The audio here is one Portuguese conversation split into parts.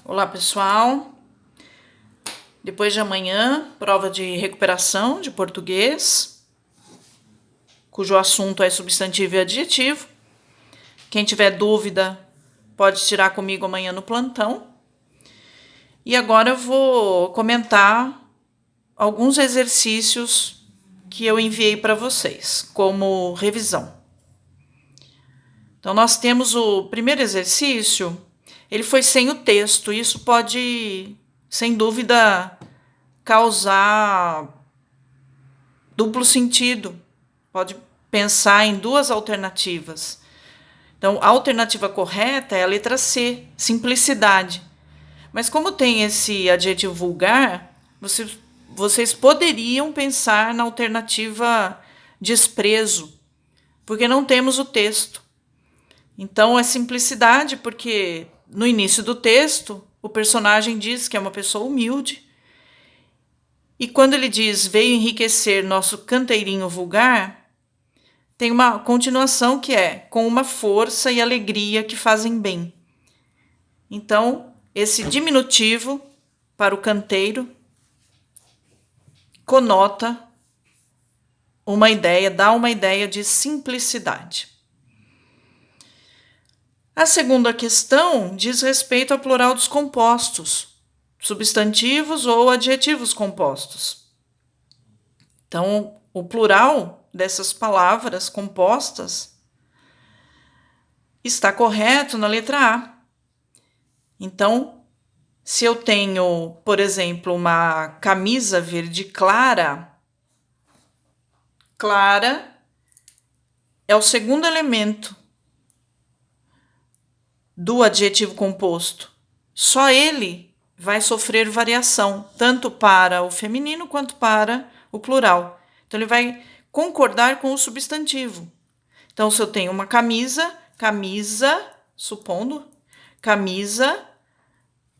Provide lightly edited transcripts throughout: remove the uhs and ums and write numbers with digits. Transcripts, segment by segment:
Olá, pessoal. Depois de amanhã, prova de recuperação de português, cujo assunto é substantivo e adjetivo. Quem tiver dúvida, pode tirar comigo amanhã no plantão. E agora eu vou comentar alguns exercícios que eu enviei para vocês, como revisão. Então, nós temos o primeiro exercício, ele foi sem o texto. Isso pode, sem dúvida, causar duplo sentido. Pode pensar em duas alternativas. Então, a alternativa correta é a letra C, simplicidade. Mas como tem esse adjetivo vulgar, vocês poderiam pensar na alternativa desprezo, porque não temos o texto. Então, é simplicidade, porque no início do texto, o personagem diz que é uma pessoa humilde. E quando ele diz, veio enriquecer nosso canteirinho vulgar, tem uma continuação que é, com uma força e alegria que fazem bem. Então, esse diminutivo para o canteiro conota uma ideia, dá uma ideia de simplicidade. A segunda questão diz respeito ao plural dos compostos, substantivos ou adjetivos compostos. Então, o plural dessas palavras compostas está correto na letra A. Então, se eu tenho, por exemplo, uma camisa verde clara, clara é o segundo elemento do adjetivo composto. Só ele vai sofrer variação, tanto para o feminino quanto para o plural. Então, ele vai concordar com o substantivo. Então, se eu tenho uma camisa, supondo, camisa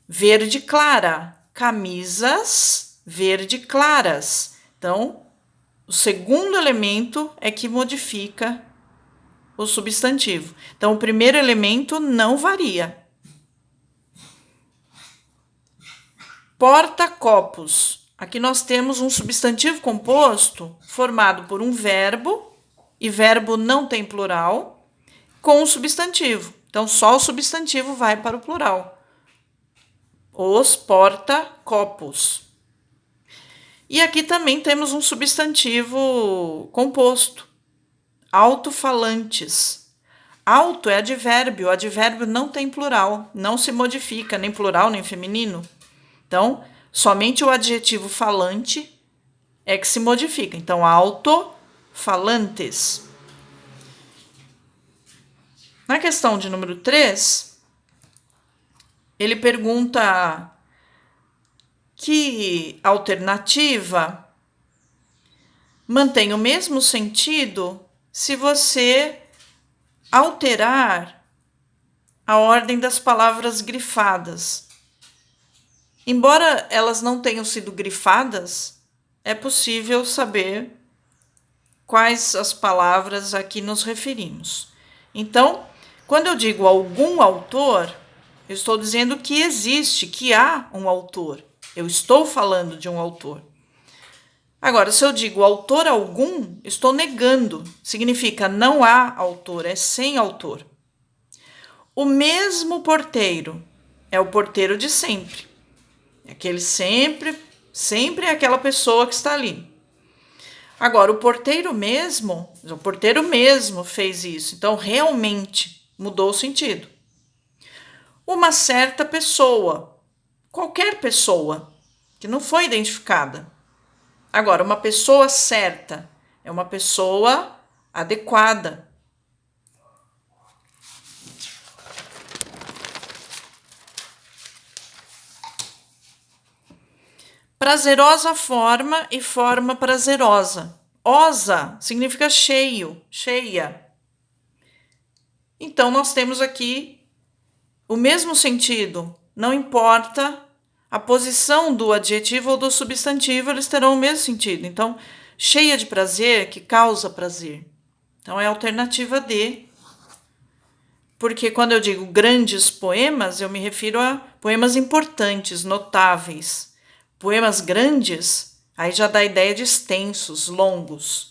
verde clara, camisas verde claras. Então, o segundo elemento é que modifica o substantivo. Então, o primeiro elemento não varia. Porta-copos. Aqui nós temos um substantivo composto formado por um verbo, e verbo não tem plural, com o substantivo. Então, só o substantivo vai para o plural. Os porta-copos. E aqui também temos um substantivo composto. Alto-falantes. Alto é advérbio. O advérbio não tem plural. Não se modifica, nem plural, nem feminino. Então, somente o adjetivo falante é que se modifica. Então, alto-falantes. Na questão de número 3, ele pergunta que alternativa mantém o mesmo sentido se você alterar a ordem das palavras grifadas. Embora elas não tenham sido grifadas, é possível saber quais as palavras a que nos referimos. Então, quando eu digo algum autor, eu estou dizendo que existe, que há um autor. Eu estou falando de um autor. Agora, se eu digo autor algum, estou negando. Significa não há autor, é sem autor. O mesmo porteiro é o porteiro de sempre. Aquele sempre é aquela pessoa que está ali. Agora, o porteiro mesmo fez isso. Então, realmente mudou o sentido. Uma certa pessoa, qualquer pessoa, que não foi identificada. Agora, uma pessoa certa é uma pessoa adequada. Prazerosa forma e forma prazerosa. Osa significa cheio, cheia. Então, nós temos aqui o mesmo sentido. Não importa a posição do adjetivo ou do substantivo, eles terão o mesmo sentido. Então, cheia de prazer, que causa prazer. Então, é a alternativa D. porque quando eu digo grandes poemas, eu me refiro a poemas importantes, notáveis. Poemas grandes, aí já dá a ideia de extensos, longos.